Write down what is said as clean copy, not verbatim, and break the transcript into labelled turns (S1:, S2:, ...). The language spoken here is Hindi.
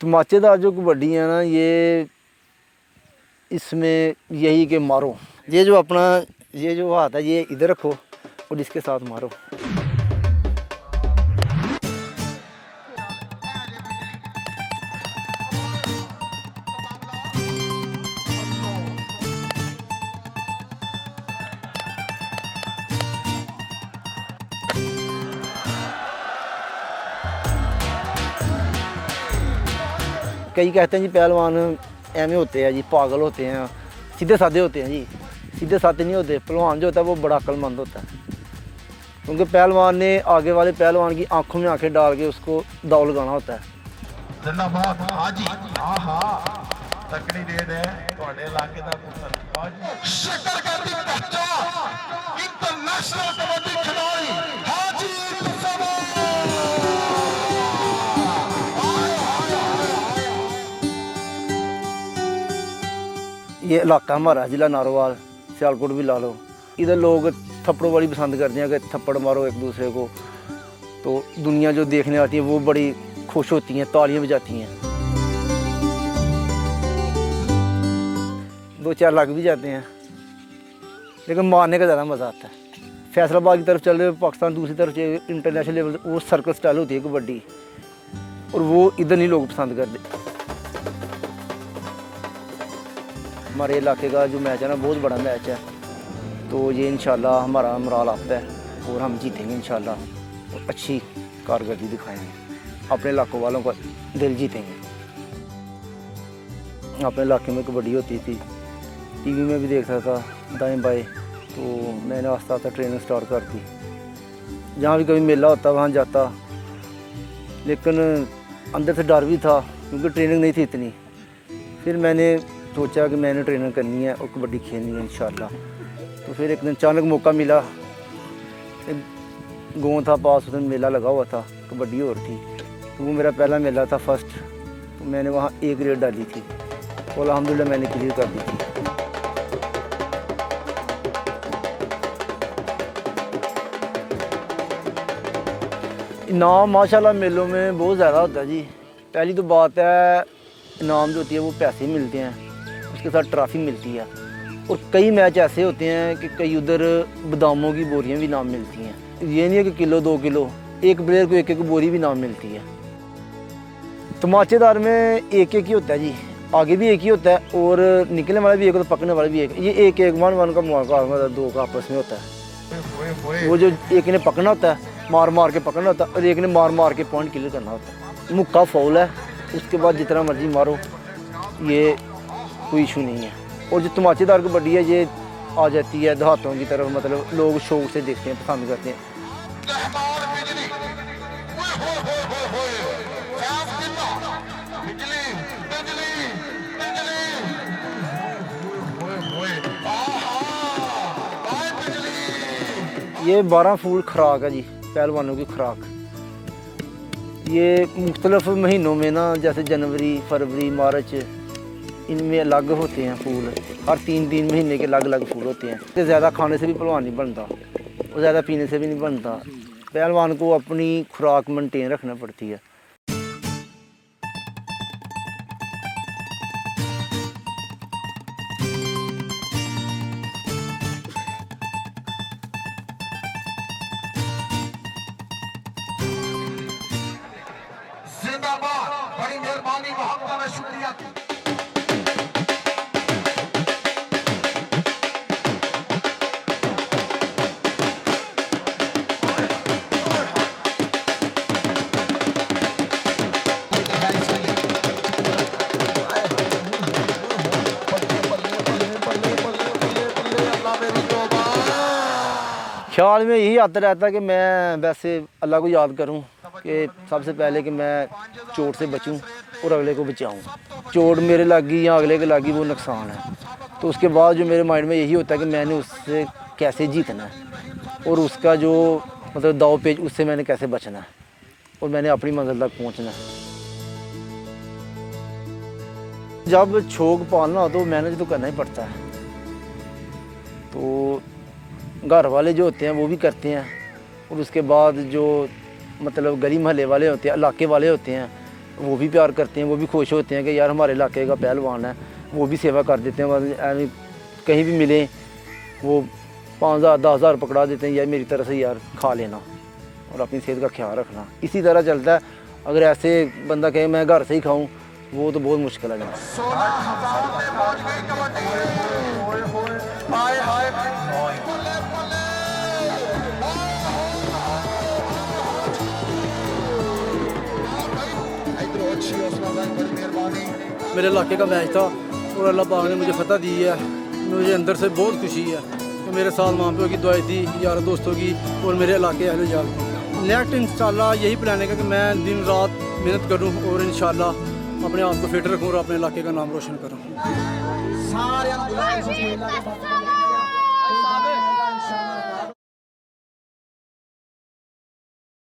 S1: तमाचेदार जो कबड्डी है ना, ये इसमें यही कि मारो, ये जो अपना ये जो हाथ है ये इधर रखो और इसके साथ मारो। कई कहते हैं जी पहलवान ऐਵੇਂ होते हैं जी, पागल होते हैं, सीधे साधे होते हैं जी। सीधे साधे नहीं होते। पहलवान जो होता है वो बड़ा अक्लमंद होता है, क्योंकि पहलवान ने आगे वाले पहलवान की आंखों में आंखें डाल के उसको दाव लगाना होता है। ये इलाका हमारा जिला नारोवाल, सियालकोट भी ला लो। इधर लोग थप्पड़ों वाली पसंद करते हैं कि थप्पड़ मारो एक दूसरे को, तो दुनिया जो देखने आती है वो बड़ी खुश होती हैं, तालियां बजाती हैं। 2-4 लग भी जाते हैं, लेकिन मारने का ज़्यादा मज़ा आता है। फैसलाबाद की तरफ चले पाकिस्तान, दूसरी तरफ इंटरनेशनल लेवल वो सर्कल स्टाइल होती है कबड्डी, और वो इधर नहीं लोग पसंद करते। हमारे इलाके का जो मैच है ना बहुत बड़ा मैच है, तो ये इंशाल्लाह हमारा मोराल आता है और हम जीतेंगे इंशाल्लाह, और अच्छी कारकर्दगी दिखाएंगे, अपने इलाकों वालों का दिल जीतेंगे। अपने इलाके में कबड्डी होती थी, टीवी में भी देखता था दाएं बाएं, तो मैंने आस्ता आस्ता ट्रेनिंग स्टार्ट कर दी। जहाँ भी कभी मेला होता वहाँ जाता, लेकिन अंदर से डर भी था क्योंकि ट्रेनिंग नहीं थी इतनी। फिर मैंने सोचा कि मैंने ट्रेनिंग करनी है और कबड्डी खेलनी है इंशाल्लाह। तो फिर एक दिन अचानक मौका मिला, एक गाँव था पास, उस दिन मेला लगा हुआ था, कबड्डी और थी, तो वो मेरा पहला मेला था फर्स्ट। तो मैंने वहाँ A ग्रेड डाली थी और अल्हम्दुलिल्लाह मैंने क्लियर कर दी थी। इनाम माशाल्लाह मेलों में बहुत ज़्यादा होता है जी। पहली तो बात है, इनाम जो होती है वो पैसे मिलते हैं, उसके साथ ट्रॉफी मिलती है, और कई मैच ऐसे होते हैं कि कई उधर बादामों की बोरियां भी इनाम मिलती हैं। ये नहीं है कि किलो 2 किलो, एक प्लेयर को एक बोरी भी इनाम मिलती है। तमाचेदार में एक ही होता है जी, आगे भी एक ही होता है और निकलने वाला भी एक, तो पकड़ने वाला भी एक। ये एक 1-1 का मुकाबला 2 का आपस में होता है। वो जो एक ने पकड़ना होता है, मार मार के पकड़ना होता है, और एक ने मार मार के पॉइंट क्लियर करना होता है। मुक्का फाउल है, उसके बाद जितना मर्जी मारो, ये कोई इशू नहीं है। और जो तमाचेदार कबड्डी है ये आ जाती है देहातों की तरफ, मतलब लोग शौक से देखते हैं, पसंद करते हैं। ये 12 फूल खुराक है जी, पहलवानों की खुराक। ये मुख्तलिफ महीनों में ना, जैसे जनवरी, फरवरी, मार्च, इनमें अलग होते हैं फूल। हर 3-3 महीने के अलग अलग फूल होते हैं। ज़्यादा खाने से भी पहलवान नहीं बनता और ज़्यादा पीने से भी नहीं बनता। पहलवान को अपनी खुराक मेंटेन रखना पड़ती है।
S2: जिंदाबाद, बड़ी मेहरबानी, बहुत बहुत शुक्रिया।
S1: ख्याल में यही आता रहता कि मैं वैसे अल्लाह को याद करूं कि सबसे पहले कि मैं चोट से बचूं और अगले को बचाऊं। चोट मेरे लगी या अगले के लगी वो नुकसान है, तो उसके बाद जो मेरे माइंड में यही होता है कि मैंने उससे कैसे जीतना है और उसका जो मतलब दाव पेच, उससे मैंने कैसे बचना है और मैंने अपनी मंजिल तक पहुंचना है। जब शौक पालना हो तो मैनेज तो करना ही पड़ता है। तो घर वाले जो होते हैं वो भी करते हैं, और उसके बाद जो मतलब गली महल्ले वाले होते हैं, इलाके वाले होते हैं, वो भी प्यार करते हैं, वो भी खुश होते हैं कि यार हमारे इलाके का पहलवान है, वो भी सेवा कर देते हैं। कहीं भी मिले वो 5,000 10,000 पकड़ा देते हैं, यार मेरी तरफ से यार खा लेना और अपनी सेहत का ख्याल रखना। इसी तरह चलता है। अगर ऐसे बंदा कहे मैं घर से ही खाऊं, वो तो बहुत मुश्किल है।
S2: 16,000 में पहुंच गई कबड्डी। हाय हाय बल्ले बल्ले। इधर अच्छी हौसला भाई, बड़ी मेहरबानी।
S3: मेरे इलाके का मैच था और अल्लाह पाक ने मुझे फतह दी है। मुझे अंदर से बहुत खुशी है कि मेरे साथ माँ प्यो की दुआएं थी, यार दोस्तों की और मेरे इलाके अहले जाल की। नेक्स्ट इंशाल्लाह यही प्लान है कि मैं दिन रात मेहनत करूं और इंशाल्लाह अपने आप को फिट रखूं और अपने इलाके का नाम रोशन करूं।
S2: सारे